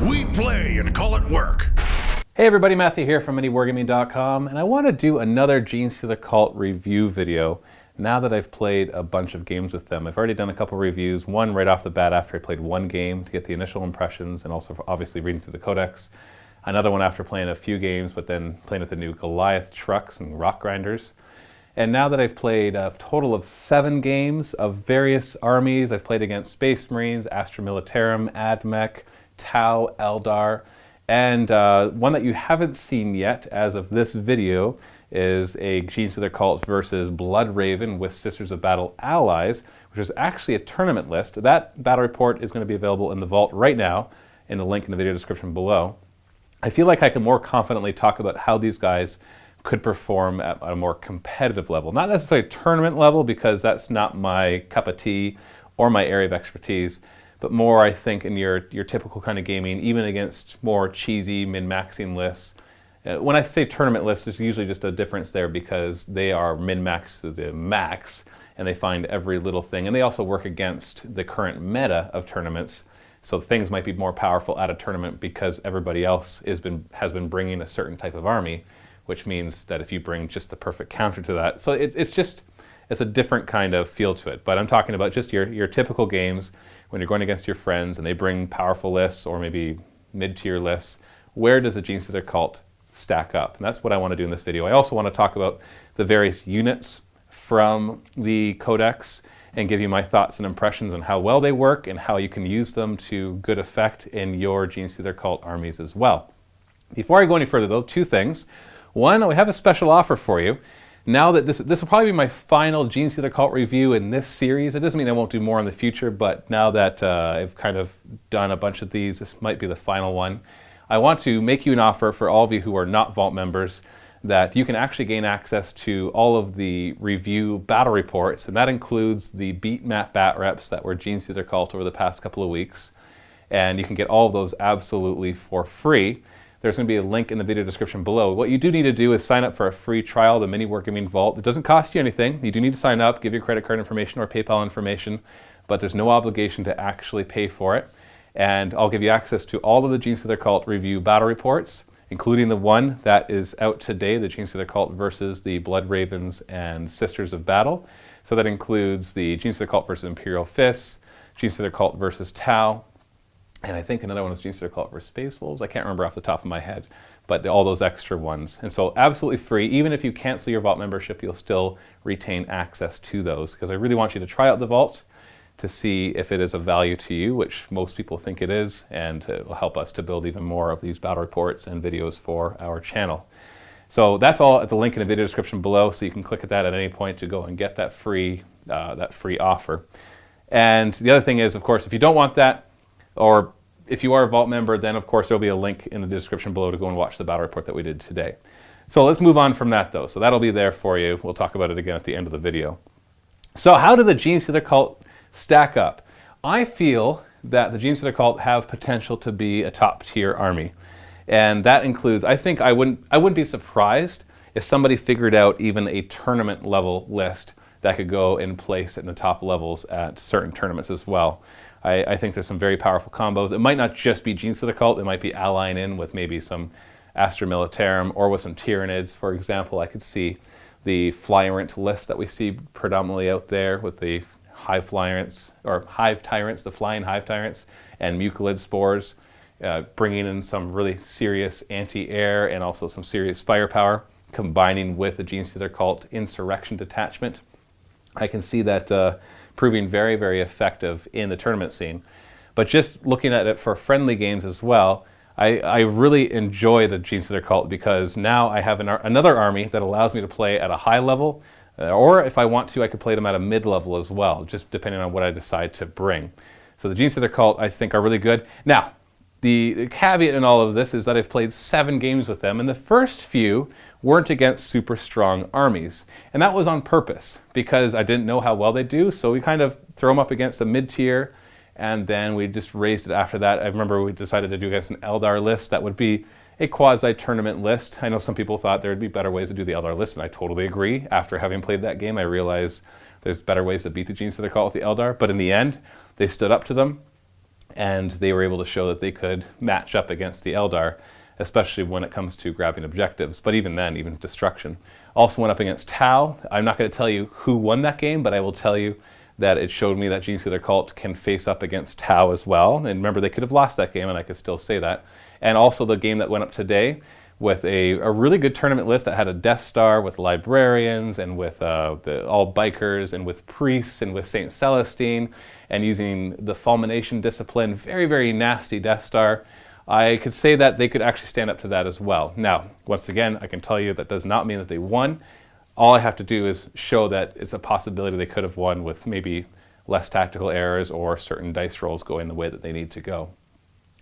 We play and call it work. Hey everybody, Matthew here from MiniWarGaming.com, and I want to do another Genestealer Cult review video now that I've played a bunch of games with them. I've already done a couple reviews, one right off the bat after I played one game to get the initial impressions and also obviously reading through the codex. Another one after playing a few games, but then playing with the new Goliath trucks and rock grinders. And now that I've played a total of 7 games of various armies, I've played against Space Marines, Astra Military, AdMech, Tau, Eldar, and one that you haven't seen yet as of this video is a Genestealer Cult versus Blood Raven with Sisters of Battle allies, which is actually a tournament list. That battle report is going to be available in the vault right now in the link in the video description below. I feel like I can more confidently talk about how these guys could perform at a more competitive level. Not necessarily tournament level, because that's not my cup of tea or my area of expertise, but more, I think, in your typical kind of gaming, even against more cheesy min-maxing lists. When I say tournament lists, there's usually just a difference there because they are min-max to the max, and they find every little thing. And they also work against the current meta of tournaments, so things might be more powerful at a tournament because everybody else has been bringing a certain type of army, which means that if you bring just the perfect counter to that. So it's a different kind of feel to it. But I'm talking about just your typical games when you're going against your friends and they bring powerful lists or maybe mid-tier lists. Where does the Genestealer Cult stack up? And that's what I want to do in this video. I also want to talk about the various units from the codex and give you my thoughts and impressions on how well they work and how you can use them to good effect in your Genestealer Cult armies as well. Before I go any further though, 2 things. One, we have a special offer for you. Now that this will probably be my final Genestealer Cult review in this series. It doesn't mean I won't do more in the future, but now that I've kind of done a bunch of these, this might be the final one. I want to make you an offer for all of you who are not Vault members that you can actually gain access to all of the review battle reports, and that includes the beat map bat reps that were Genestealer Cult over the past couple of weeks. And you can get all of those absolutely for free. There's going to be a link in the video description below. What you do need to do is sign up for a free trial of the MiniWarGaming Vault. It doesn't cost you anything. You do need to sign up, give your credit card information or PayPal information, but there's no obligation to actually pay for it. And I'll give you access to all of the Genestealer Cult review battle reports, including the one that is out today, the Genestealer Cult versus the Blood Ravens and Sisters of Battle. So that includes the Genestealer Cult versus Imperial Fists, Genestealer Cult versus Tau, and I think another one was Genestealer Cult versus Space Wolves. I can't remember off the top of my head, but all those extra ones. And so absolutely free. Even if you cancel your Vault membership, you'll still retain access to those, because I really want you to try out the Vault to see if it is of value to you, which most people think it is, and it will help us to build even more of these battle reports and videos for our channel. So that's all at the link in the video description below, so you can click at that at any point to go and get that free offer. And the other thing is, of course, if you don't want that, or if you are a Vault member, then of course there'll be a link in the description below to go and watch the battle report that we did today. So let's move on from that though. So that'll be there for you. We'll talk about it again at the end of the video. So how do the Genestealer Cult stack up? I feel that the Genestealer Cult have potential to be a top tier army. And that includes, I think I wouldn't be surprised if somebody figured out even a tournament level list that could go and place in the top levels at certain tournaments as well. I think there's some very powerful combos. It might not just be Genestealer Cult, it might be allying in with maybe some Astra Military or with some Tyranids. For example, I could see the Flyrant list that we see predominantly out there with the Hive Flyrants, or Hive Tyrants, the Flying Hive Tyrants, and Mucilid Spores, bringing in some really serious anti-air and also some serious firepower, combining with the Genestealer Cult insurrection detachment. I can see that proving very, very effective in the tournament scene. But just looking at it for friendly games as well, I really enjoy the Genestealer Cult because now I have another army that allows me to play at a high level, or if I want to, I could play them at a mid-level as well, just depending on what I decide to bring. So the Genestealer Cult, I think, are really good. Now, the caveat in all of this is that I've played 7 games with them, and the first few weren't against super strong armies. And that was on purpose, because I didn't know how well they do, so we kind of throw them up against a mid-tier, and then we just raised it after that. I remember we decided to do against an Eldar list that would be a quasi-tournament list. I know some people thought there would be better ways to do the Eldar list, and I totally agree. After having played that game, I realized there's better ways to beat the Genestealer Cult with the Eldar, but in the end, they stood up to them. and they were able to show that they could match up against the Eldar, especially when it comes to grabbing objectives, but even then, even destruction. Also went up against Tau. I'm not going to tell you who won that game, but I will tell you that it showed me that Genestealer Cult can face up against Tau as well. And remember, they could have lost that game, and I could still say that. And also the game that went up today with a really good tournament list that had a Death Star with librarians and with all bikers and with priests and with Saint Celestine and using the Fulmination discipline. Very, very nasty Death Star. I could say that they could actually stand up to that as well. Now, once again, I can tell you that does not mean that they won. All I have to do is show that it's a possibility they could have won with maybe less tactical errors or certain dice rolls going the way that they need to go.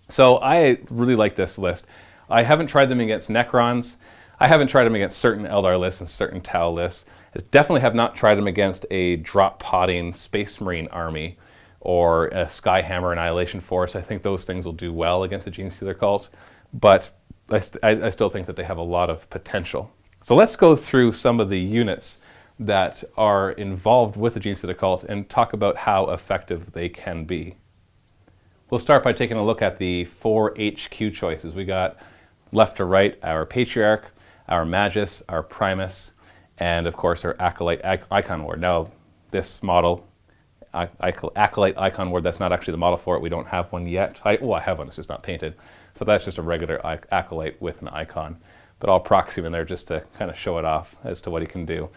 So I really like this list. I haven't tried them against Necrons. I haven't tried them against certain Eldar lists and certain Tau lists. I definitely have not tried them against a drop-potting Space Marine army or a Skyhammer Annihilation Force. I think those things will do well against the Genestealer Cult, but I still think that they have a lot of potential. So let's go through some of the units that are involved with the Genestealer Cult and talk about how effective they can be. We'll start by taking a look at the 4 HQ choices. We got left to right our Patriarch, our Magus, our Primus, and of course our Acolyte Icon Ward. Now this model, Acolyte Icon Ward, that's not actually the model for it. We don't have one yet. I have one, it's just not painted. So that's just a regular Acolyte with an icon. But I'll proxy him in there just to kind of show it off as to what he can do.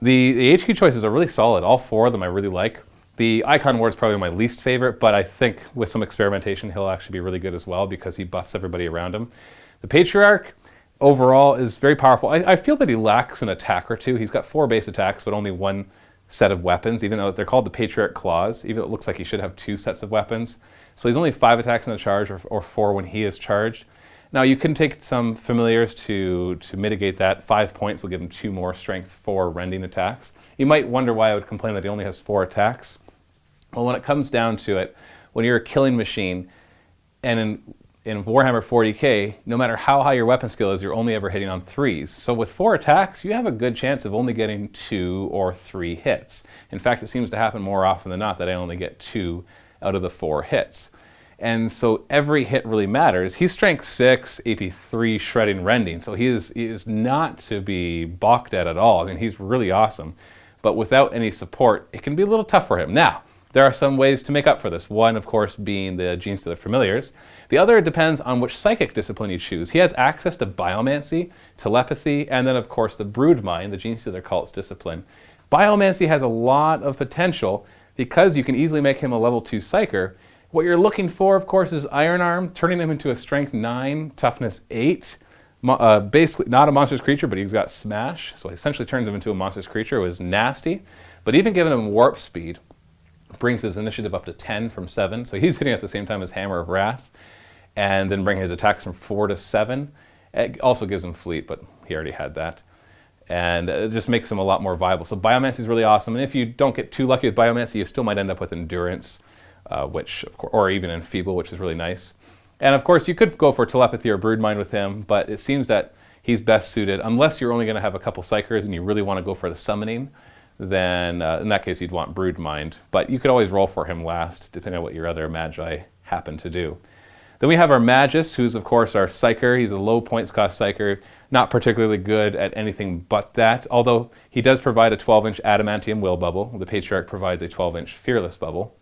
The HQ choices are really solid. All 4 of them I really like. The Icon Ward is probably my least favorite, but I think with some experimentation he'll actually be really good as well because he buffs everybody around him. The Patriarch overall is very powerful. I feel that he lacks an attack or two. He's got 4 base attacks, but only 1 set of weapons, even though they're called the Patriarch Claws, even though it looks like he should have 2 sets of weapons. So he's only 5 attacks in a charge or 4 when he is charged. Now you can take some familiars to mitigate that. 5 points will give him 2 more strength 4 rending attacks. You might wonder why I would complain that he only has 4 attacks. Well, when it comes down to it, when you're a killing machine, and in Warhammer 40k, no matter how high your weapon skill is, you're only ever hitting on 3s. So with 4 attacks, you have a good chance of only getting 2 or 3 hits. In fact, it seems to happen more often than not that I only get 2 out of the 4 hits. And so every hit really matters. He's strength 6, AP 3, shredding, rending. So he is not to be balked at all. I mean, he's really awesome. But without any support, it can be a little tough for him. Now, there are some ways to make up for this. One, of course, being the Genestealer Familiars. The other depends on which psychic discipline you choose. He has access to Biomancy, Telepathy, and then, of course, the Broodmind, the Genestealer Cult's discipline. Biomancy has a lot of potential because you can easily make him a level 2 Psyker. What you're looking for, of course, is Iron Arm, turning him into a Strength 9, Toughness 8. Basically, not a monstrous creature, but he's got Smash, so it essentially turns him into a monstrous creature. It was nasty. But even giving him Warp Speed brings his initiative up to 10 from 7, so he's hitting at the same time as Hammer of Wrath, and then bring his attacks from 4 to 7. It also gives him Fleet, but he already had that. And it just makes him a lot more viable. So Biomancy is really awesome, and if you don't get too lucky with Biomancy, you still might end up with Endurance, which, of course, or even Enfeeble, which is really nice. And of course, you could go for Telepathy or Broodmind with him, but it seems that he's best suited, unless you're only going to have a couple Psychers and you really want to go for the Summoning, then in that case you'd want Broodmind. But you could always roll for him last, depending on what your other Magi happen to do. Then we have our Magus, who's of course our Psyker. He's a low points cost Psyker, not particularly good at anything but that, although he does provide a 12-inch Adamantium Will Bubble. The Patriarch provides a 12-inch Fearless Bubble.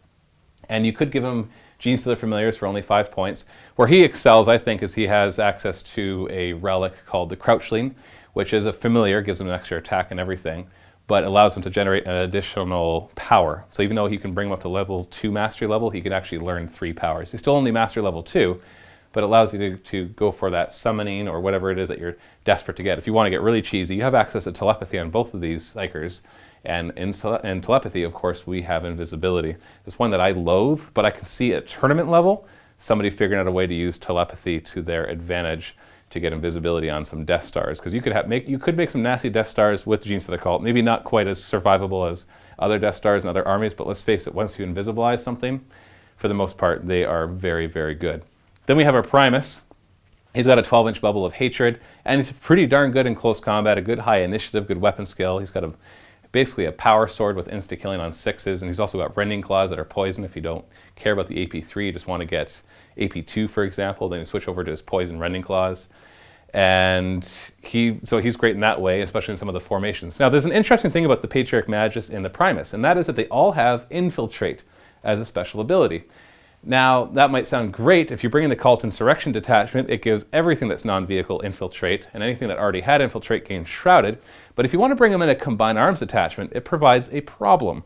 And you could give him Genestealer Familiars for only 5 points. Where he excels, I think, is he has access to a relic called the Crouchling, which is a familiar, gives him an extra attack and everything, but allows him to generate an additional power. So even though he can bring him up to level 2 mastery level, he can actually learn 3 powers. He's still only mastery level 2, but it allows you to go for that summoning or whatever it is that you're desperate to get. If you want to get really cheesy, you have access to telepathy on both of these Psychers. And in telepathy, of course, we have invisibility. It's one that I loathe, but I can see at tournament level somebody figuring out a way to use telepathy to their advantage to get invisibility on some Death Stars. Because you could make some nasty Death Stars with Genestealer Cult. Maybe not quite as survivable as other Death Stars and other armies, but let's face it, once you invisibilize something, for the most part, they are very, very good. Then we have our Primus. He's got a 12-inch bubble of hatred, and he's pretty darn good in close combat, a good high initiative, good weapon skill. He's got a basically a power sword with insta-killing on 6s, and he's also got rending claws that are poison if you don't care about the AP3, you just want to get AP2, for example, then you switch over to his poison rending claws. And he's great in that way, especially in some of the formations. Now, there's an interesting thing about the Patriarch Magus and the Primus, and that is that they all have Infiltrate as a special ability. Now, that might sound great. If you bring in the Cult Insurrection detachment, it gives everything that's non-vehicle Infiltrate, and anything that already had Infiltrate gains Shrouded. But if you want to bring them in a Combined Arms detachment, it provides a problem.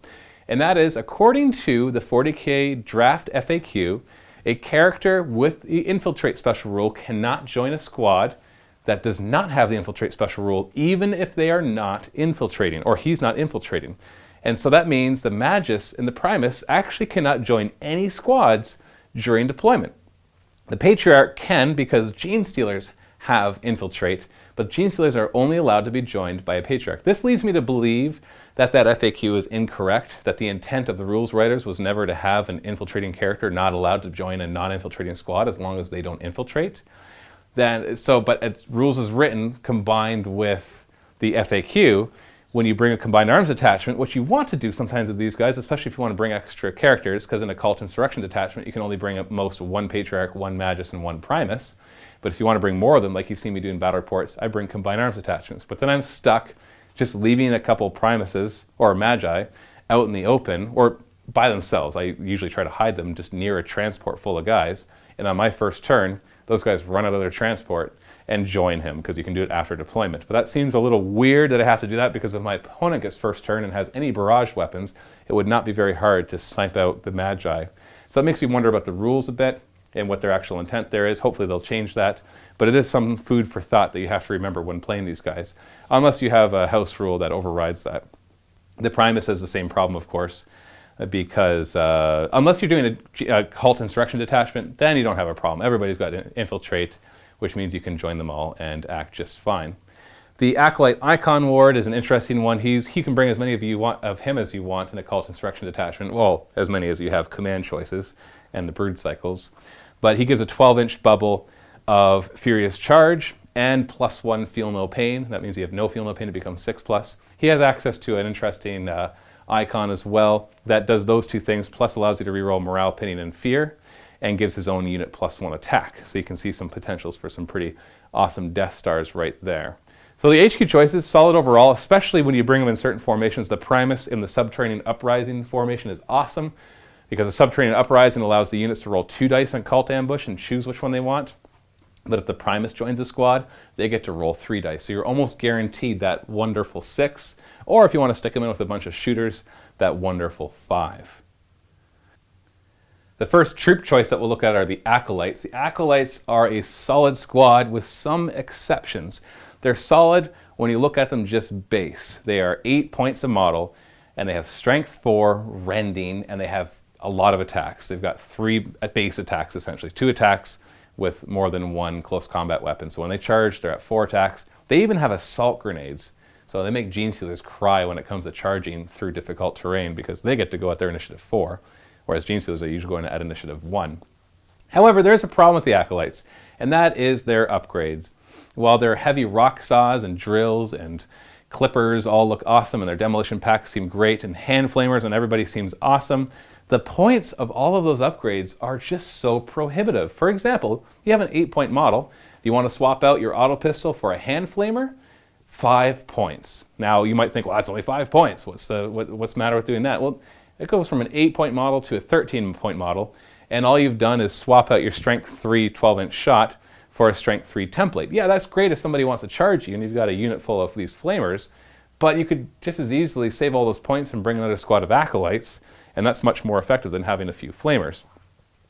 And that is, according to the 40k draft FAQ, a character with the Infiltrate special rule cannot join a squad that does not have the Infiltrate special rule, even if they are not infiltrating, or he's not infiltrating. And so that means the Magus and the Primus actually cannot join any squads during deployment. The Patriarch can, because Genestealers have Infiltrate, but Genestealers are only allowed to be joined by a Patriarch. This leads me to believe that FAQ is incorrect, that the intent of the rules writers was never to have an infiltrating character not allowed to join a non-infiltrating squad as long as they don't infiltrate. But as rules is written combined with the FAQ, when you bring a Combined Arms detachment, what you want to do sometimes with these guys, especially if you want to bring extra characters, because in a Cult Insurrection detachment, you can only bring up most one Patriarch, one Magus, and one Primus. But if you want to bring more of them, like you've seen me do in battle reports, I bring Combined Arms detachments. But then I'm stuck just leaving a couple Primuses or Magi out in the open, or by themselves. I usually try to hide them just near a transport full of guys. And on my first turn, those guys run out of their transport and join him, because you can do it after deployment. But that seems a little weird that I have to do that, because if my opponent gets first turn and has any barrage weapons, it would not be very hard to snipe out the Magi. So that makes me wonder about the rules a bit and what their actual intent there is. Hopefully they'll change that. But it is some food for thought that you have to remember when playing these guys, unless you have a house rule that overrides that. The Primus has the same problem, of course, because unless you're doing a Cult Insurrection detachment, then you don't have a problem. Everybody's got Infiltrate, which means you can join them all and act just fine. The Acolyte Icon Ward is an interesting one. He can bring as many of him as you want in a Cult Insurrection detachment. Well, as many as you have command choices and the brood cycles. But he gives a 12-inch bubble of Furious Charge and +1 Feel No Pain. That means you have no Feel No Pain to become 6+. He has access to an interesting icon as well that does those two things, plus allows you to reroll Morale, Pinning, and Fear, and gives his own unit +1 attack. So you can see some potentials for some pretty awesome Death Stars right there. So the HQ choices, solid overall, especially when you bring them in certain formations. The Primus in the Subterranean Uprising formation is awesome, because the Subterranean Uprising allows the units to roll 2 dice on Cult Ambush and choose which one they want. But if the Primus joins a squad, they get to roll 3 dice. So you're almost guaranteed that wonderful 6, or if you want to stick them in with a bunch of shooters, that wonderful 5. The first troop choice that we'll look at are the Acolytes. The Acolytes are a solid squad with some exceptions. They're solid when you look at them just base. They are 8 points a model, and they have Strength 4, Rending, and they have a lot of attacks. They've got 3 base attacks, essentially. 2 attacks with more than 1 close combat weapon. So when they charge, they're at 4 attacks. They even have assault grenades. So they make Genestealers cry when it comes to charging through difficult terrain, because they get to go at their initiative 4, whereas Genestealers are usually going at initiative 1. However, there's a problem with the Acolytes, and that is their upgrades. While their heavy rock saws and drills and clippers all look awesome, and their demolition packs seem great, and hand flamers and everybody seems awesome, the points of all of those upgrades are just so prohibitive. For example, you have an 8-point model. You want to swap out your auto pistol for a hand flamer? 5 points. Now you might think, well, that's only 5 points. What's the matter with doing that? Well, it goes from an 8-point model to a 13-point model, and all you've done is swap out your Strength 3 12-inch shot for a Strength 3 template. Yeah, that's great if somebody wants to charge you and you've got a unit full of these flamers, but you could just as easily save all those points and bring another squad of Acolytes, and that's much more effective than having a few flamers.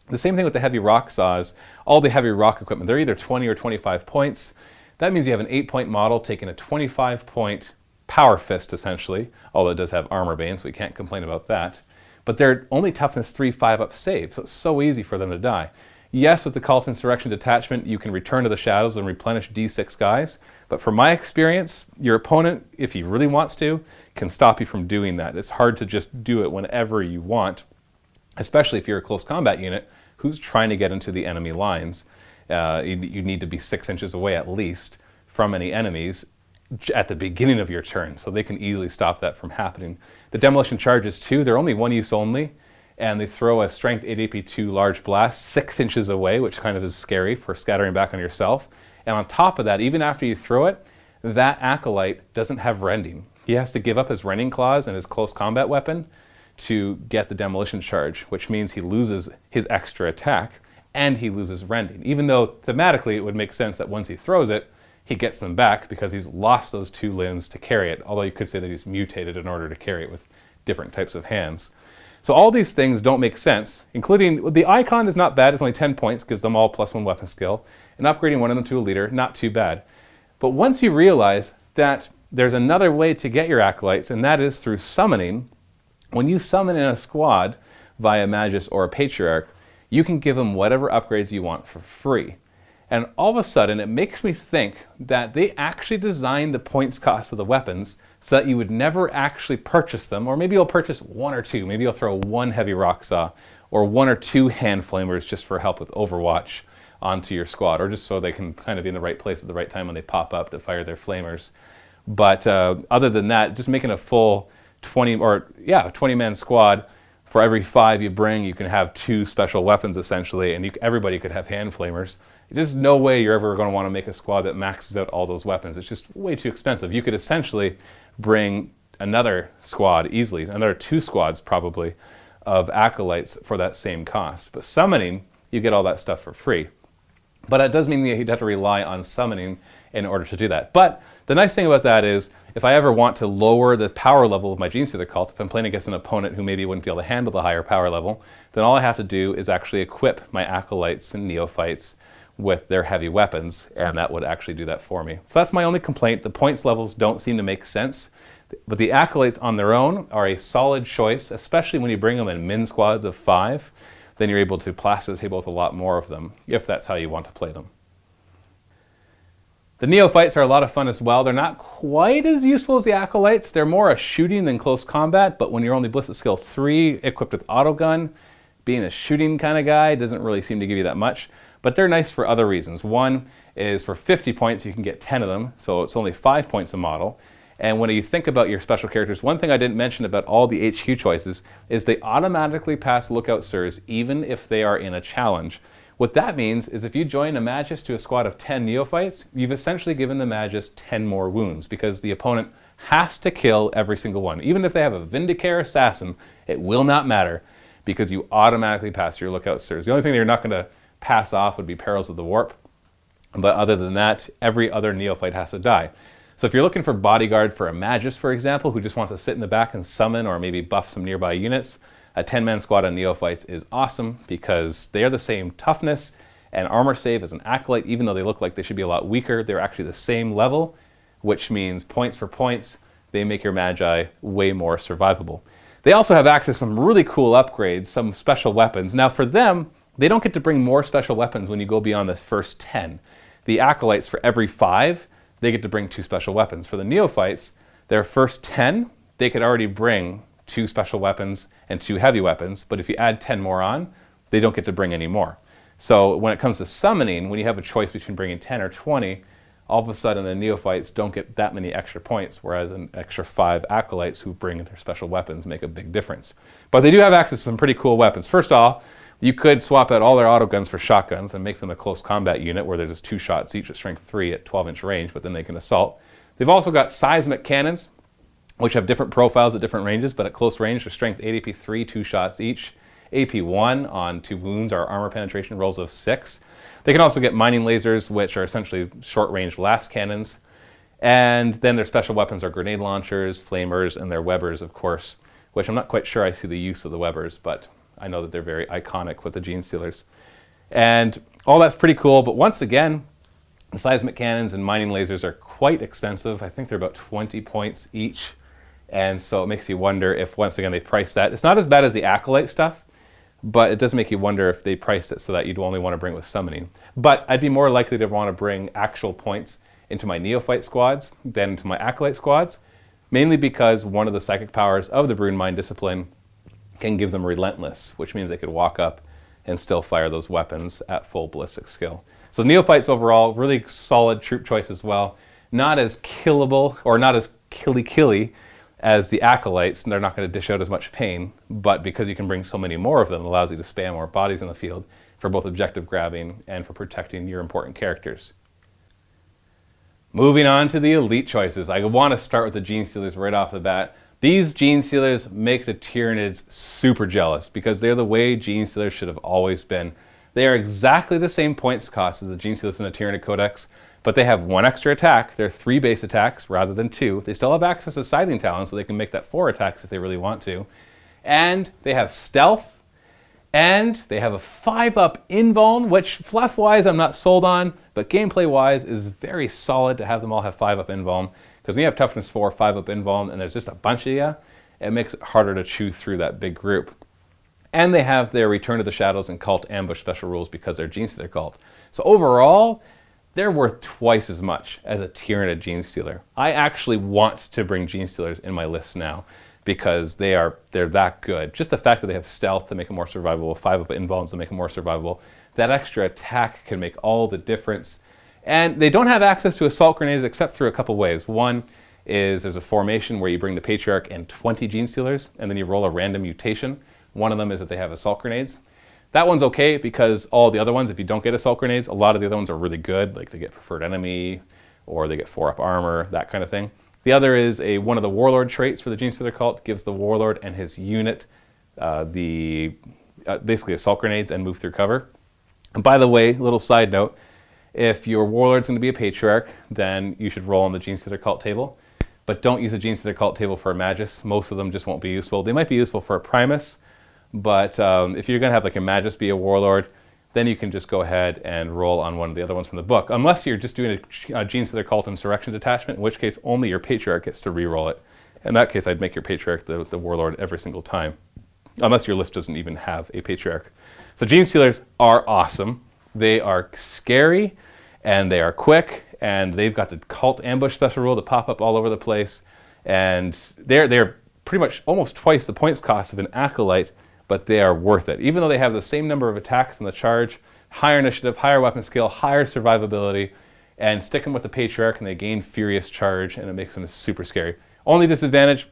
The same thing with the heavy rock saws. All the heavy rock equipment, they're either 20 or 25 points. That means you have an 8-point model taking a 25-point power fist, essentially, although it does have armor bane, so we can't complain about that. But they're only toughness 3 5-up save, so it's so easy for them to die. Yes, with the Cult Insurrection detachment, you can return to the shadows and replenish D6 guys, but from my experience, your opponent, if he really wants to, can stop you from doing that. It's hard to just do it whenever you want, especially if you're a close combat unit who's trying to get into the enemy lines. You need to be 6 inches away at least from any enemies, at the beginning of your turn, so they can easily stop that from happening. The demolition charges too, they're only one use only, and they throw a strength 8 AP 2 large blast 6 inches away, which kind of is scary for scattering back on yourself. And on top of that, even after you throw it, that Acolyte doesn't have rending. He has to give up his rending claws and his close combat weapon to get the demolition charge, which means he loses his extra attack and he loses rending. Even though thematically it would make sense that once he throws it, he gets them back because he's lost those 2 limbs to carry it, although you could say that he's mutated in order to carry it with different types of hands. So all these things don't make sense, including the icon is not bad, it's only 10 points, gives them all +1 weapon skill, and upgrading one of them to a leader, not too bad. But once you realize that there's another way to get your Acolytes, and that is through summoning, when you summon in a squad via Magus or a Patriarch, you can give them whatever upgrades you want for free. And all of a sudden, it makes me think that they actually designed the points cost of the weapons so that you would never actually purchase them, or maybe you'll purchase 1 or 2. Maybe you'll throw 1 heavy rock saw or 1 or 2 hand flamers just for help with Overwatch onto your squad, or just so they can kind of be in the right place at the right time when they pop up to fire their flamers. But other than that, just making a full 20-man squad. For every 5 you bring, you can have 2 special weapons essentially, and everybody could have hand flamers. There's no way you're ever going to want to make a squad that maxes out all those weapons. It's just way too expensive. You could essentially bring another squad easily, another 2 squads probably, of Acolytes for that same cost. But summoning, you get all that stuff for free. But it does mean that you'd have to rely on summoning in order to do that. But the nice thing about that is, if I ever want to lower the power level of my Genestealer Cult, if I'm playing against an opponent who maybe wouldn't be able to handle the higher power level, then all I have to do is actually equip my Acolytes and Neophytes with their heavy weapons, and that would actually do that for me. So that's my only complaint. The points levels don't seem to make sense, but the Acolytes on their own are a solid choice, especially when you bring them in min squads of 5. Then you're able to plaster the table with a lot more of them, if that's how you want to play them. The Neophytes are a lot of fun as well. They're not quite as useful as the Acolytes. They're more a shooting than close combat, but when you're only Ballistic Skill 3, equipped with autogun, being a shooting kind of guy doesn't really seem to give you that much. But they're nice for other reasons. One is for 50 points, you can get 10 of them, so it's only 5 points a model. And when you think about your special characters, one thing I didn't mention about all the HQ choices is they automatically pass Lookout Sirs even if they are in a challenge. What that means is if you join a Magus to a squad of 10 Neophytes, you've essentially given the Magus 10 more wounds because the opponent has to kill every single one. Even if they have a Vindicare Assassin, it will not matter because you automatically pass your Lookout Sirs. The only thing that you're not going to pass off would be Perils of the Warp. But other than that, every other Neophyte has to die. So if you're looking for bodyguard for a Magus, for example, who just wants to sit in the back and summon or maybe buff some nearby units, a 10-man squad of Neophytes is awesome because they are the same toughness and armor save as an Acolyte. Even though they look like they should be a lot weaker, they're actually the same level, which means points for points, they make your Magi way more survivable. They also have access to some really cool upgrades, some special weapons. Now for them, they don't get to bring more special weapons when you go beyond the first 10. The Acolytes, for every 5, they get to bring 2 special weapons. For the Neophytes, their first 10, they could already bring 2 special weapons and 2 heavy weapons, but if you add 10 more on, they don't get to bring any more. So when it comes to summoning, when you have a choice between bringing 10 or 20, all of a sudden the Neophytes don't get that many extra points, whereas an extra 5 Acolytes who bring their special weapons make a big difference. But they do have access to some pretty cool weapons. First off, you could swap out all their autoguns for shotguns and make them a close combat unit where they're just 2 shots each at strength 3 at 12-inch range, but then they can assault. They've also got seismic cannons, which have different profiles at different ranges, but at close range, they're strength 8 AP 3, 2 shots each. AP 1 on 2 wounds are armor penetration rolls of 6. They can also get mining lasers, which are essentially short-range last cannons. And then their special weapons are grenade launchers, flamers, and their webbers, of course, which I'm not quite sure I see the use of the webbers, but I know that they're very iconic with the Genestealers. And all that's pretty cool, but once again, the seismic cannons and mining lasers are quite expensive. I think they're about 20 points each. And so it makes you wonder if, once again, they price that. It's not as bad as the Acolyte stuff, but it does make you wonder if they priced it so that you'd only want to bring with summoning. But I'd be more likely to want to bring actual points into my Neophyte squads than into my Acolyte squads, mainly because one of the psychic powers of the Brune Mind discipline can give them Relentless, which means they could walk up and still fire those weapons at full ballistic skill. So Neophytes overall, really solid troop choice as well. not as killable or not as killy as the Acolytes, and they're not going to dish out as much pain, but because you can bring so many more of them, it allows you to spam more bodies in the field for both objective grabbing and for protecting your important characters. Moving on to the elite choices, I want to start with the Genestealers right off the bat. These Genestealers make the Tyranids super jealous because they're the way Genestealers should have always been. They are exactly the same points cost as the Genestealers in the Tyranid Codex, but they have 1 extra attack. They're 3 base attacks rather than 2. They still have access to Scything Talon, so they can make that 4 attacks if they really want to. And they have stealth, and they have a 5-up invuln, which fluff-wise I'm not sold on, but gameplay-wise is very solid to have them all have 5-up invuln, because when you have toughness 4, 5-up invuln, and there's just a bunch of you, it makes it harder to chew through that big group. And they have their Return to the Shadows and Cult Ambush special rules because they're Genestealer Cult. So overall, they're worth twice as much as a Tyranid Genestealer. I actually want to bring Genestealers in my list now because they're that good. Just the fact that they have stealth to make them more survivable, 5-up invulns to make them more survivable, that extra attack can make all the difference. And they don't have access to assault grenades except through a couple ways. One is there's a formation where you bring the Patriarch and 20 Genestealers, and then you roll a random mutation. One of them is that they have assault grenades. That one's okay because all the other ones, if you don't get assault grenades, a lot of the other ones are really good, like they get preferred enemy, or they get 4-up armor, that kind of thing. The other is one of the Warlord traits for the Genestealer Cult, gives the Warlord and his unit basically assault grenades and move through cover. And by the way, little side note, if your Warlord's going to be a Patriarch, then you should roll on the Genestealer Cult table. But don't use a Genestealer Cult table for a Magus. Most of them just won't be useful. They might be useful for a Primus, but if you're going to have like a Magus be a Warlord, then you can just go ahead and roll on one of the other ones from the book. Unless you're just doing a Genestealer Cult insurrection detachment, in which case only your Patriarch gets to re-roll it. In that case, I'd make your Patriarch the Warlord every single time. Unless your list doesn't even have a Patriarch. So Genestealers are awesome. They are scary, and they are quick, and they've got the Cult Ambush special rule to pop up all over the place. And they're pretty much almost twice the points cost of an Acolyte, but they are worth it. Even though they have the same number of attacks in the charge, higher initiative, higher weapon skill, higher survivability, and stick them with the Patriarch and they gain Furious Charge, and it makes them super scary. Only disadvantage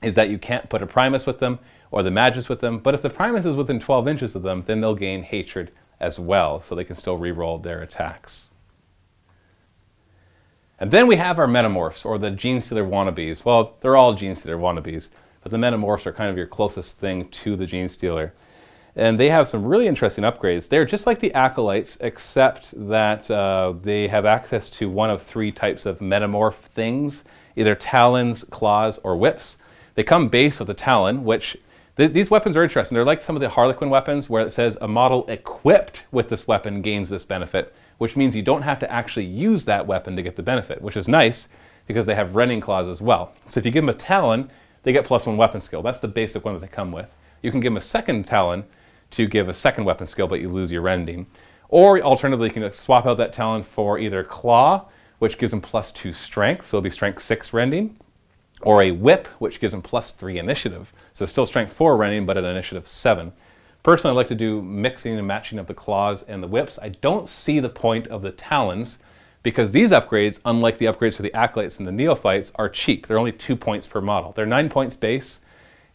is that you can't put a Primus with them or the Magus with them, but if the Primus is within 12 inches of them, then they'll gain Hatred as well, so they can still re-roll their attacks. And then we have our Metamorphs, or the Genestealer wannabes. Well, they're all Genestealer wannabes, but the Metamorphs are kind of your closest thing to the Genestealer. And they have some really interesting upgrades. They're just like the Acolytes, except that they have access to one of 3 types of Metamorph things, either Talons, Claws, or Whips. They come base with a Talon, which these weapons are interesting. They're like some of the Harlequin weapons where it says a model equipped with this weapon gains this benefit, which means you don't have to actually use that weapon to get the benefit, which is nice because they have Rending Claws as well. So if you give them a Talon, they get +1 weapon skill. That's the basic one that they come with. You can give them a second Talon to give a second weapon skill, but you lose your Rending. Or alternatively, you can swap out that Talon for either Claw, which gives them +2 strength, so it'll be strength 6 Rending, or a Whip, which gives them +3 initiative. So still strength 4 Rending, but at initiative 7. Personally, I like to do mixing and matching of the Claws and the Whips. I don't see the point of the Talons, because these upgrades, unlike the upgrades for the Acolytes and the Neophytes, are cheap. They're only 2 points per model. They're 9 points base,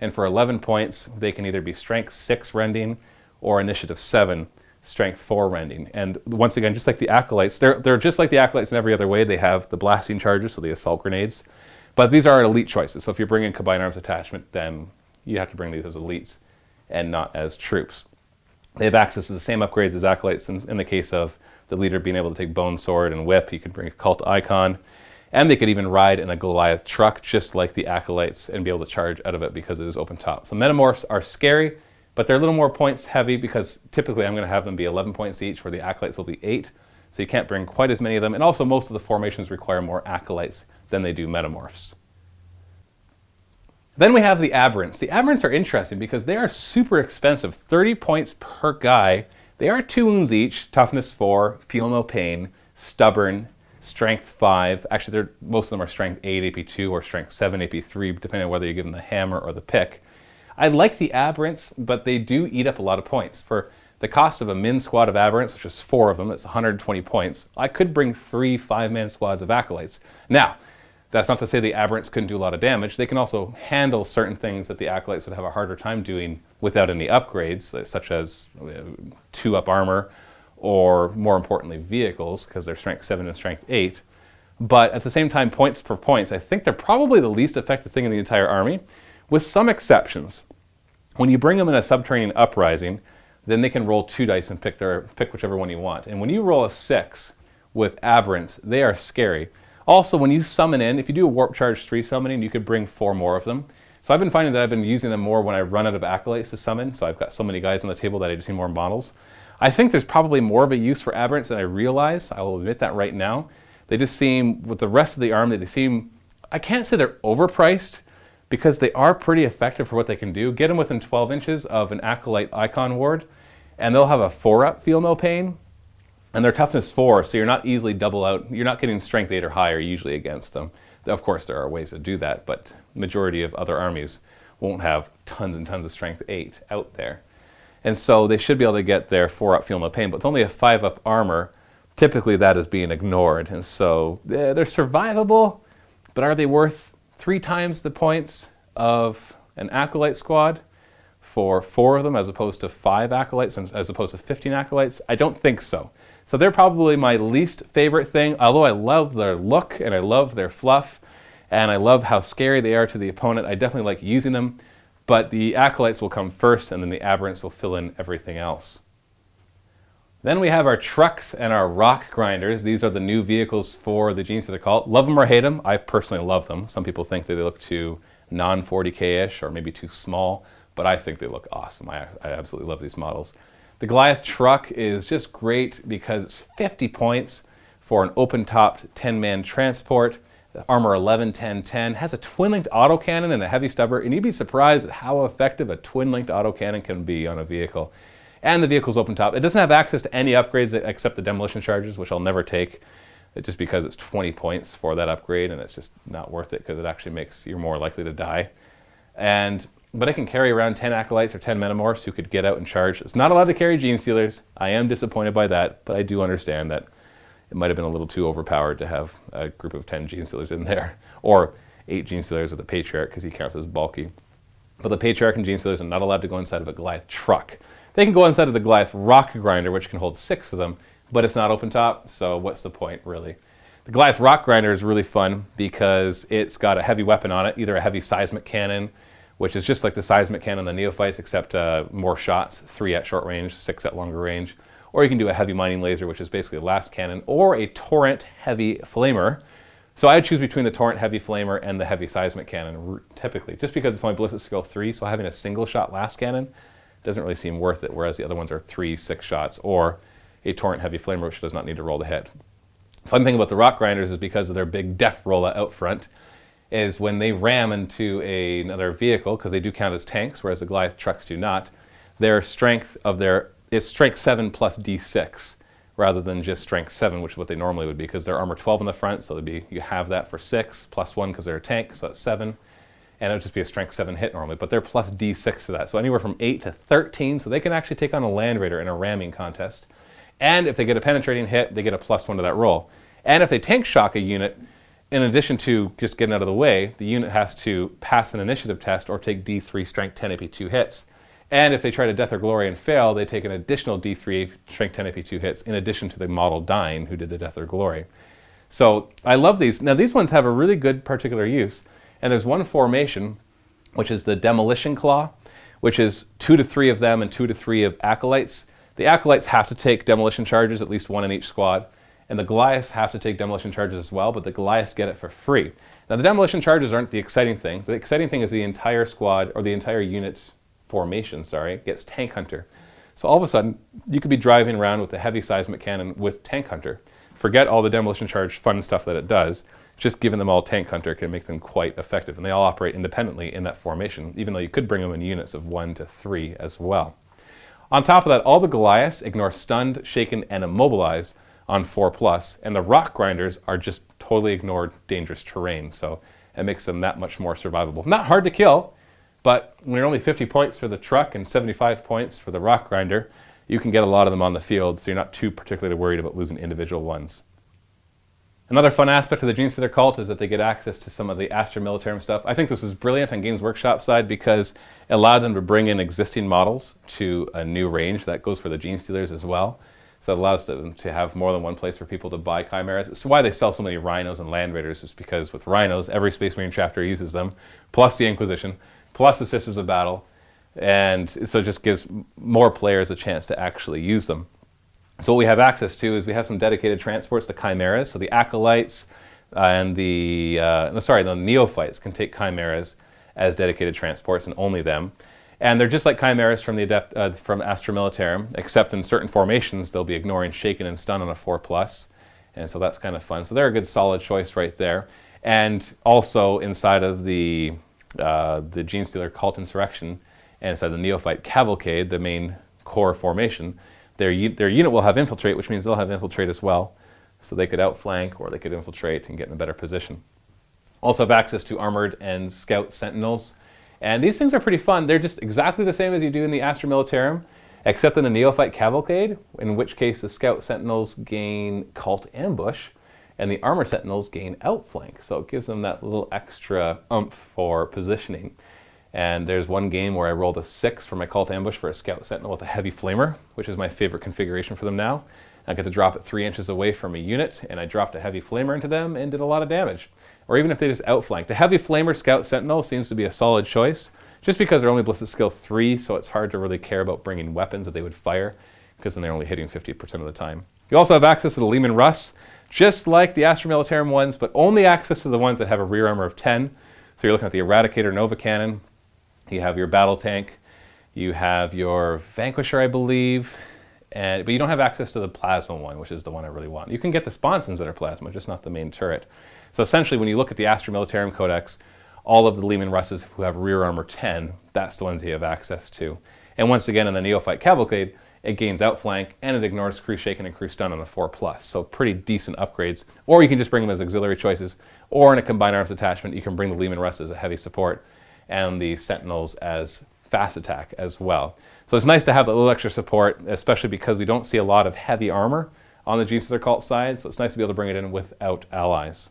and for 11 points, they can either be Strength 6 Rending or Initiative 7, Strength 4 Rending. And once again, just like the Acolytes, they're just like the Acolytes in every other way. They have the blasting charges, so the assault grenades. But these are elite choices. So if you're bringing Combined Arms Attachment, then you have to bring these as elites and not as troops. They have access to the same upgrades as Acolytes in the case of the leader being able to take Bone Sword and Whip. He could bring a Cult Icon, and they could even ride in a Goliath truck just like the Acolytes and be able to charge out of it because it is open top. So Metamorphs are scary, but they're a little more points heavy because typically I'm going to have them be 11 points each, where the Acolytes will be 8. So you can't bring quite as many of them, and also most of the formations require more Acolytes than they do Metamorphs. Then we have the Arperance. The Arperance are interesting because they are super expensive, 30 points per guy. They are 2 wounds each, toughness 4, feel no pain, stubborn, strength 5. Actually, most of them are strength 8 AP2 or strength 7 AP3, depending on whether you give them the hammer or the pick. I like the Arperance, but they do eat up a lot of points. For the cost of a min squad of Arperance, which is 4 of them, that's 120 points, I could bring 3 5-man squads of Acolytes. Now, that's not to say the Arperance couldn't do a lot of damage. They can also handle certain things that the Acolytes would have a harder time doing without any upgrades, such as 2-up armor, or more importantly, vehicles, because they're strength 7 and strength 8. But at the same time, points for points, I think they're probably the least effective thing in the entire army, with some exceptions. When you bring them in a subterranean uprising, then they can roll 2 dice and pick whichever one you want. And when you roll a 6 with Arperance, they are scary. Also, when you summon in, if you do a Warp Charge 3 summoning, you could bring 4 more of them. So I've been finding that I've been using them more when I run out of Acolytes to summon, so I've got so many guys on the table that I just need more models. I think there's probably more of a use for Arperance than I realize. I will admit that right now. They just seem, with the rest of the army, they seem, I can't say they're overpriced, because they are pretty effective for what they can do. Get them within 12 inches of an Acolyte icon ward, and they'll have a 4-up Feel No Pain, and they're toughness 4, so you're not easily double out. You're not getting strength 8 or higher usually against them. Of course, there are ways to do that, but the majority of other armies won't have tons and tons of strength 8 out there. And so they should be able to get their 4-up Feel No Pain, but with only a 5-up armor, typically that is being ignored. And so they're survivable, but are they worth 3 times the points of an Acolyte squad for 4 of them as opposed to 5 Acolytes, as opposed to 15 Acolytes? I don't think so. So they're probably my least favorite thing, although I love their look and I love their fluff and I love how scary they are to the opponent. I definitely like using them, but the Acolytes will come first and then the Arperance will fill in everything else. Then we have our trucks and our rock grinders. These are the new vehicles for the Genestealer Cult. Love them or hate them, I personally love them. Some people think that they look too non-40K-ish or maybe too small, but I think they look awesome. I absolutely love these models. The Goliath truck is just great because it's 50 points for an open-topped 10-man transport. Armor 11, 10, 10. Has a twin-linked autocannon and a heavy stubber, and you'd be surprised at how effective a twin-linked autocannon can be on a vehicle. And the vehicle's open top. It doesn't have access to any upgrades except the demolition charges, which I'll never take, just because it's 20 points for that upgrade, and it's just not worth it because it actually makes you more likely to die. But it can carry around 10 Acolytes or 10 Metamorphs who could get out and charge. It's not allowed to carry Genestealers. I am disappointed by that, but I do understand that it might have been a little too overpowered to have a group of 10 Genestealers in there, or 8 Genestealers with a Patriarch because he counts as bulky. But the Patriarch and Genestealers are not allowed to go inside of a Goliath truck. They can go inside of the Goliath rock grinder, which can hold 6 of them, but it's not open top, so what's the point, really? The Goliath rock grinder is really fun because it's got a heavy weapon on it, either a heavy seismic cannon, which is just like the seismic cannon on the Neophytes, except more shots, 3 at short range, 6 at longer range. Or you can do a heavy mining laser, which is basically a last cannon, or a torrent heavy flamer. So I would choose between the torrent heavy flamer and the heavy seismic cannon, typically, just because it's only ballistic skill 3, so having a single shot last cannon doesn't really seem worth it, whereas the other ones are 3, 6 shots, or a torrent heavy flamer, which does not need to roll to hit. Fun thing about the rock grinders is because of their big def rolla out front, is when they ram into another vehicle, because they do count as tanks, whereas the Goliath trucks do not, their strength is strength 7 plus d6, rather than just strength 7, which is what they normally would be, because they're armor 12 in the front, so you have that for 6, plus 1 because they're a tank, so that's 7, and it would just be a strength 7 hit normally, but they're plus d6 to that, so anywhere from 8 to 13, so they can actually take on a Land Raider in a ramming contest. And if they get a penetrating hit, they get a plus 1 to that roll. And if they tank shock a unit, in addition to just getting out of the way, the unit has to pass an initiative test or take D3 strength 10 AP 2 hits. And if they try to Death or Glory and fail, they take an additional D3 strength 10 AP 2 hits in addition to the model dying who did the Death or Glory. So I love these. Now these ones have a really good particular use. And there's one formation, which is the Demolition Claw, which is 2 to 3 of them and 2 to 3 of Acolytes. The Acolytes have to take demolition charges, at least 1 in each squad. And the Goliaths have to take demolition charges as well, but the Goliaths get it for free. Now the demolition charges aren't the exciting thing. The exciting thing is the entire squad, or the entire unit's formation, gets Tank Hunter. So all of a sudden, you could be driving around with a heavy seismic cannon with Tank Hunter. Forget all the demolition charge fun stuff that it does. Just giving them all Tank Hunter can make them quite effective. And they all operate independently in that formation, even though you could bring them in units of 1 to 3 as well. On top of that, all the Goliaths ignore stunned, shaken, and immobilized on 4+, and the rock grinders are just totally ignored dangerous terrain, so it makes them that much more survivable. Not hard to kill, but when you're only 50 points for the truck and 75 points for the rock grinder, you can get a lot of them on the field, so you're not too particularly worried about losing individual ones. Another fun aspect of the Genestealer Cult is that they get access to some of the Astra Military stuff. I think this is brilliant on Games Workshop side because it allowed them to bring in existing models to a new range. That goes for the Genestealers as well. So it allows them to have more than one place for people to buy chimeras. It's why they sell so many rhinos and land raiders, is because with rhinos, every Space Marine chapter uses them, plus the Inquisition, plus the Sisters of Battle, and so it just gives more players a chance to actually use them. So what we have access to is we have some dedicated transports to chimeras. So the Acolytes and the Neophytes can take chimeras as dedicated transports, and only them. And they're just like chimeras from the from Astra Military, except in certain formations they'll be ignoring shaken and stun on a 4+, and so that's kind of fun. So they're a good solid choice right there. And also inside of the Genestealer Cult Insurrection and inside the Neophyte Cavalcade, the main core formation, their unit will have infiltrate, which means they'll have infiltrate as well. So they could outflank or they could infiltrate and get in a better position. Also have access to armored and scout sentinels. And these things are pretty fun. They're just exactly the same as you do in the Astra Militarum, except in the Neophyte Cavalcade, in which case the scout sentinels gain cult ambush and the armor sentinels gain outflank. So it gives them that little extra oomph for positioning. And there's one game where I rolled a 6 for my cult ambush for a scout sentinel with a heavy flamer, which is my favorite configuration for them now. I get to drop it 3 inches away from a unit, and I dropped a heavy flamer into them and did a lot of damage. Or even if they just outflank. The heavy flamer scout sentinel seems to be a solid choice, just because they're only ballistic skill 3, so it's hard to really care about bringing weapons that they would fire, because then they're only hitting 50% of the time. You also have access to the Leman Russ, just like the Astra Militarum ones, but only access to the ones that have a rear armor of 10. So you're looking at the Eradicator Nova Cannon, you have your battle tank, you have your Vanquisher, I believe, but you don't have access to the Plasma one, which is the one I really want. You can get the sponsons that are Plasma, just not the main turret. So essentially, when you look at the Astra Militarum Codex, all of the Leman Russes who have rear armor 10, that's the ones you have access to. And once again, in the Neophyte Cavalcade, it gains outflank, and it ignores crew shaken and crew stun on a 4+. So pretty decent upgrades. Or you can just bring them as auxiliary choices, or in a combined arms detachment, you can bring the Leman Russ as a heavy support, and the Sentinels as fast attack as well. So it's nice to have a little extra support, especially because we don't see a lot of heavy armor on the Genestealer Cult side, so it's nice to be able to bring it in without allies.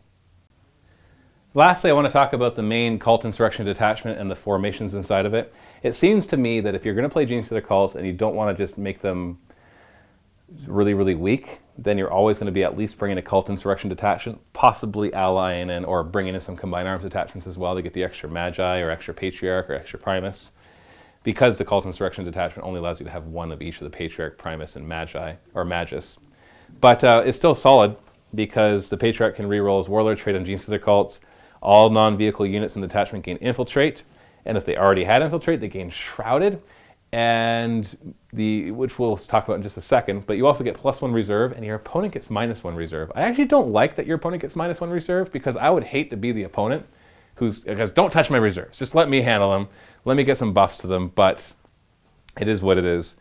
Lastly, I want to talk about the main Cult Insurrection detachment and the formations inside of it. It seems to me that if you're going to play Genestealer Cult and you don't want to just make them really, really weak, then you're always going to be at least bringing a Cult Insurrection detachment, possibly allying in or bringing in some combined arms detachments as well to get the extra Magi or extra Patriarch or extra Primus, because the Cult Insurrection detachment only allows you to have one of each of the Patriarch, Primus, and Magi, or Magus. But it's still solid because the Patriarch can reroll his Warlord trait on Genestealer Cults. All non-vehicle units in the detachment gain Infiltrate, and if they already had Infiltrate, they gain Shrouded, and which we'll talk about in just a second, but you also get +1 reserve, and your opponent gets -1 reserve. I actually don't like that your opponent gets -1 reserve, because I would hate to be the opponent because don't touch my reserves. Just let me handle them. Let me get some buffs to them, but it is what it is.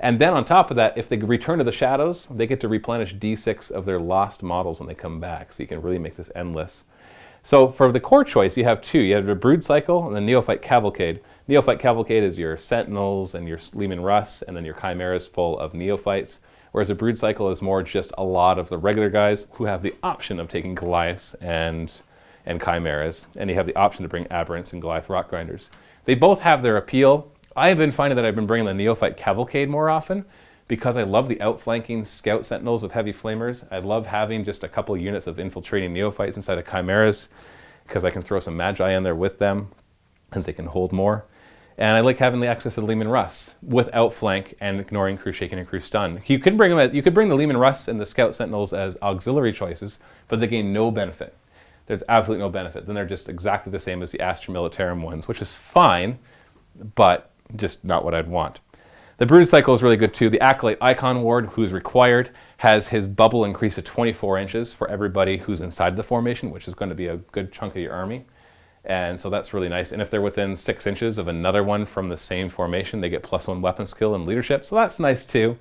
And then on top of that, if they return to the shadows, they get to replenish D6 of their lost models when they come back, so you can really make this endless. So for the core choice, you have two. You have the Brood Cycle and the Neophyte Cavalcade. Neophyte Cavalcade is your Sentinels and your Leman Russ, and then your Chimeras full of Neophytes, whereas the Brood Cycle is more just a lot of the regular guys who have the option of taking Goliaths and Chimeras, and you have the option to bring Arperance and Goliath Rock Grinders. They both have their appeal. I have been finding that I've been bringing the Neophyte Cavalcade more often because I love the outflanking Scout Sentinels with heavy flamers. I love having just a couple units of infiltrating Neophytes inside of Chimeras because I can throw some Magi in there with them and they can hold more. And I like having the access to the Leman Russ with outflank and ignoring crew shaken and crew stun. You could bring the Leman Russ and the Scout Sentinels as auxiliary choices, but they gain no benefit. There's absolutely no benefit. Then they're just exactly the same as the Astra Militarum ones, which is fine, but just not what I'd want. The Brood Cycle is really good too. The Acolyte Icon Ward, who's required, has his bubble increased to 24 inches for everybody who's inside the formation, which is going to be a good chunk of your army. And so that's really nice. And if they're within 6 inches of another one from the same formation, they get +1 weapon skill and leadership. So that's nice too.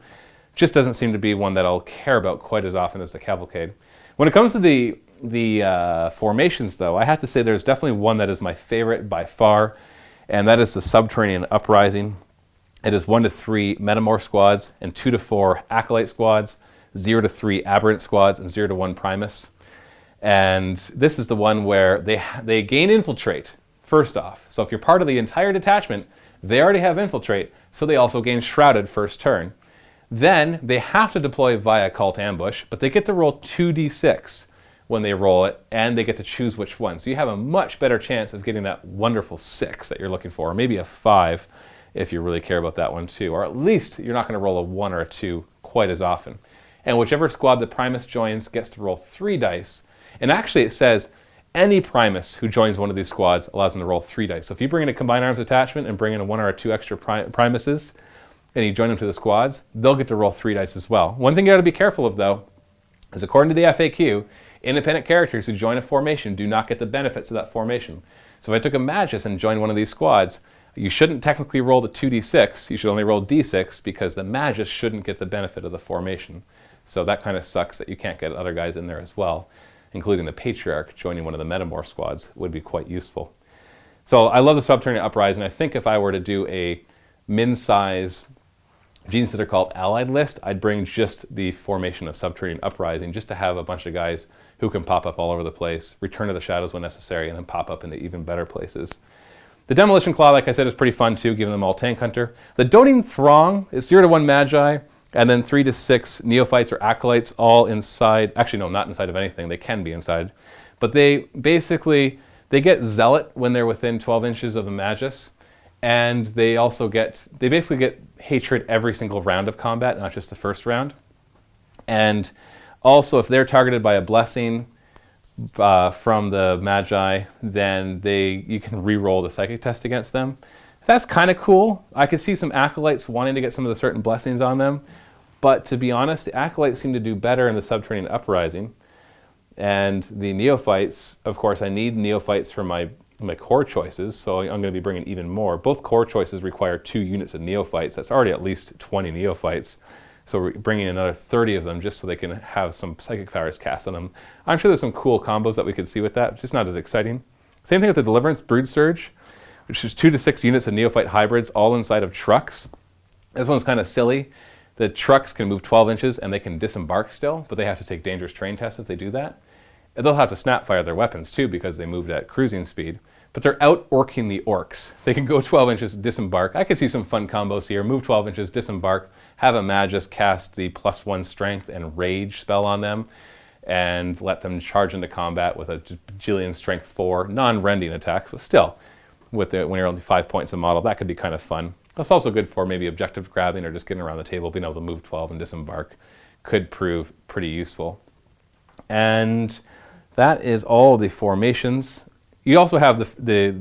Just doesn't seem to be one that I'll care about quite as often as the Cavalcade. When it comes to the formations though, I have to say there's definitely one that is my favorite by far, and that is the Subterranean Uprising. It is 1 to 3 Metamorph squads and 2 to 4 Acolyte squads, 0 to 3 Arperance squads, and 0 to 1 Primus. And this is the one where they gain Infiltrate, first off. So if you're part of the entire detachment, they already have Infiltrate, so they also gain Shrouded first turn. Then they have to deploy via Cult Ambush, but they get to roll 2d6 when they roll it, and they get to choose which one. So you have a much better chance of getting that wonderful 6 that you're looking for, or maybe a 5 if you really care about that one too. Or at least you're not going to roll a 1 or a 2 quite as often. And whichever squad the Primus joins gets to roll 3 dice. And actually it says any Primus who joins one of these squads allows them to roll 3 dice. So if you bring in a Combined Arms detachment and bring in a 1 or a 2 extra Primuses, and you join them to the squads, they'll get to roll 3 dice as well. One thing you got to be careful of, though, is according to the FAQ, independent characters who join a formation do not get the benefits of that formation. So if I took a Magus and joined one of these squads, you shouldn't technically roll the 2d6, you should only roll d6 because the Magus shouldn't get the benefit of the formation. So that kind of sucks that you can't get other guys in there as well, including the Patriarch joining one of the Metamorph squads would be quite useful. So I love the Subterranean Uprising. I think if I were to do a min-size Genestealer Cult allied list, I'd bring just the formation of Subterranean Uprising just to have a bunch of guys who can pop up all over the place, return to the shadows when necessary, and then pop up into even better places. The Demolition Claw, like I said, is pretty fun too, giving them all Tank Hunter. The Doting Throng is 0 to 1 Magi, and then 3 to 6 Neophytes or Acolytes all inside. Actually, no, not inside of anything. They can be inside. But they get Zealot when they're within 12 inches of the Magus. And they basically get Hatred every single round of combat, not just the first round. And also, if they're targeted by a blessing from the Magi, then you can re-roll the Psychic test against them. That's kind of cool. I could see some Acolytes wanting to get some of the certain blessings on them. But to be honest, the Acolytes seem to do better in the Subterranean Uprising. And the Neophytes, of course, I need Neophytes for my core choices, so I'm going to be bringing even more. Both core choices require 2 units of Neophytes. That's already at least 20 Neophytes. So we're bringing another 30 of them just so they can have some Psychic powers cast on them. I'm sure there's some cool combos that we could see with that, just not as exciting. Same thing with the Deliverance Brood Surge, which is 2 to 6 units of Neophyte hybrids all inside of trucks. This one's kind of silly. The trucks can move 12 inches and they can disembark still, but they have to take dangerous terrain tests if they do that. And they'll have to snap fire their weapons too because they moved at cruising speed. But they're out-orking the orcs. They can go 12 inches, disembark. I could see some fun combos here. Move 12 inches, disembark, have a Magus cast the +1 strength and rage spell on them, and let them charge into combat with a bajillion strength 4 non-rending attacks. But still, when you're only 5 points a model, that could be kind of fun. That's also good for maybe objective grabbing or just getting around the table, being able to move 12 and disembark could prove pretty useful. And that is all the formations. You also have a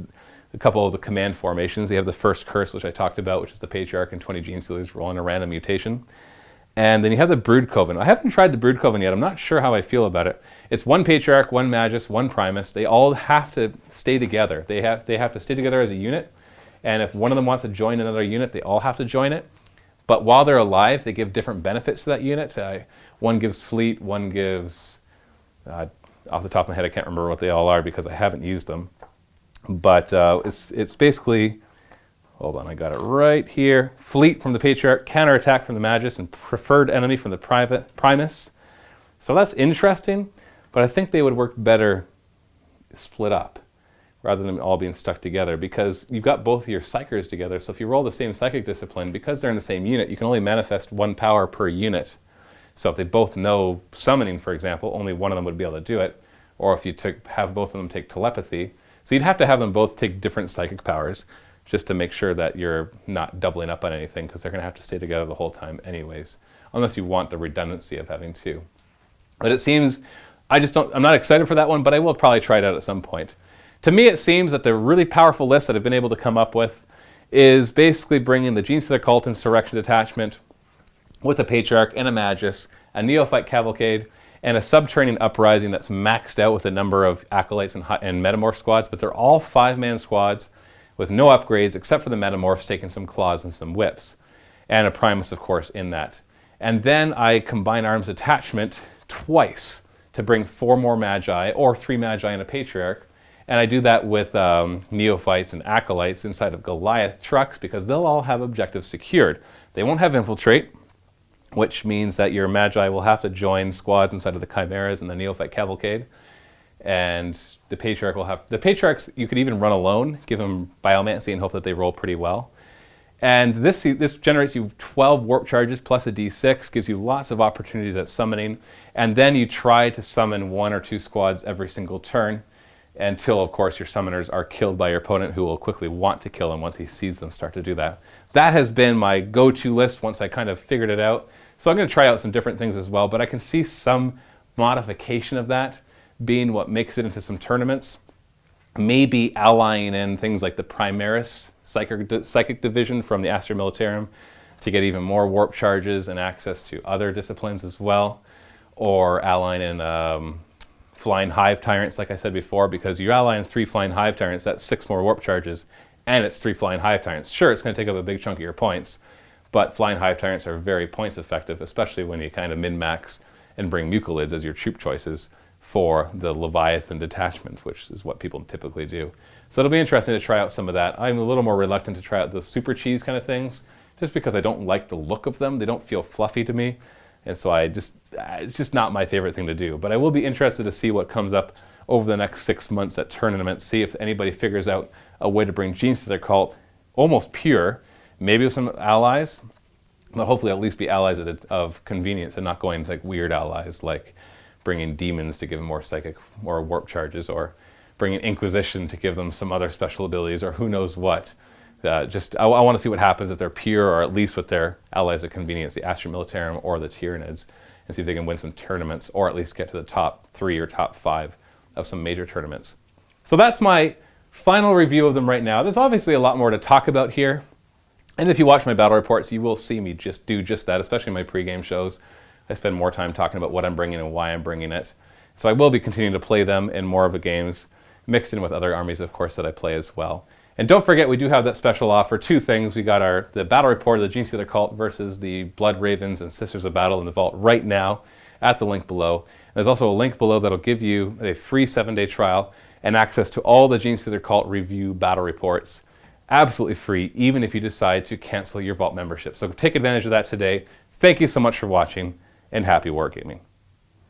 couple of the command formations. You have the first curse, which I talked about, which is the Patriarch and 20 Genestealers rolling a random mutation. And then you have the Brood Coven. I haven't tried the Brood Coven yet. I'm not sure how I feel about it. It's 1 Patriarch, 1 Magus, 1 Primus. They all have to stay together. They have to stay together as a unit. And if one of them wants to join another unit, they all have to join it. But while they're alive, they give different benefits to that unit. One gives Fleet, one gives... off the top of my head, I can't remember what they all are because I haven't used them. But it's basically, hold on, I got it right here. Fleet from the Patriarch, counterattack from the Magus, and preferred enemy from the Primus. So that's interesting, but I think they would work better split up rather than all being stuck together because you've got both of your Psychers together. So if you roll the same Psychic discipline, because they're in the same unit, you can only manifest 1 power per unit. So if they both know summoning, for example, only one of them would be able to do it. Or if you have both of them take telepathy. So you'd have to have them both take different Psychic powers just to make sure that you're not doubling up on anything because they're going to have to stay together the whole time anyways, unless you want the redundancy of having 2. But it seems, I'm not excited for that one, but I will probably try it out at some point. To me, it seems that the really powerful list that I've been able to come up with is basically bringing the Genestealer Cult Insurrection detachment with a Patriarch and a Magus, a Neophyte Cavalcade, and a Subterranean Uprising that's maxed out with a number of Acolytes and Metamorph squads, but they're all 5-man squads with no upgrades except for the Metamorphs taking some claws and some whips. And a Primus, of course, in that. And then I combine arms detachment twice to bring 4 more Magi, or 3 Magi and a Patriarch, And I do that with Neophytes and Acolytes inside of Goliath trucks because they'll all have objectives secured. They won't have infiltrate, which means that your Magi will have to join squads inside of the Chimeras and the Neophyte Cavalcade. And the Patriarch will have... The Patriarchs you could even run alone, give them Biomancy and hope that they roll pretty well. And this generates you 12 warp charges plus a d6, gives you lots of opportunities at summoning. And then you try to summon 1 or 2 squads every single turn until, of course, your summoners are killed by your opponent, who will quickly want to kill them once he sees them start to do that. That has been my go-to list once I kind of figured it out. So I'm going to try out some different things as well, but I can see some modification of that being what makes it into some tournaments. Maybe allying in things like the Primaris Psychic Division from the Astra Military to get even more warp charges and access to other disciplines as well. Or allying in Flying Hive Tyrants, like I said before, because you ally in 3 Flying Hive Tyrants, that's 6 more warp charges, and it's 3 Flying Hive Tyrants. Sure, it's going to take up a big chunk of your points, but Flying Hive Tyrants are very points effective, especially when you kind of min-max and bring Mucolids as your troop choices for the Leviathan detachment, which is what people typically do. So it'll be interesting to try out some of that. I'm a little more reluctant to try out the super cheese kind of things, just because I don't like the look of them. They don't feel fluffy to me, and so it's just not my favorite thing to do. But I will be interested to see what comes up over the next 6 months at tournaments, see if anybody figures out a way to bring Genestealer Cult almost pure, maybe with some allies, but hopefully at least be allies of convenience and not going like weird allies like bringing demons to give them more psychic, more warp charges, or bringing Inquisition to give them some other special abilities, or who knows what. I want to see what happens if they're pure, or at least with their allies of convenience, the Astra Military or the Tyranids, and see if they can win some tournaments, or at least get to the top 3 or top 5 of some major tournaments. So that's my final review of them right now. There's obviously a lot more to talk about here, and if you watch my battle reports, you will see me do just that, especially in my pregame shows. I spend more time talking about what I'm bringing and why I'm bringing it. So I will be continuing to play them in more of the games, mixed in with other armies, of course, that I play as well. And don't forget, we do have that special offer. 2 things. We got the battle report of the Genestealer Cult versus the Blood Ravens and Sisters of Battle in the vault right now at the link below. And there's also a link below that'll give you a free 7-day trial and access to all the Genestealer Cult review battle reports. Absolutely free, even if you decide to cancel your vault membership. So take advantage of that today. Thank you so much for watching, and happy wargaming.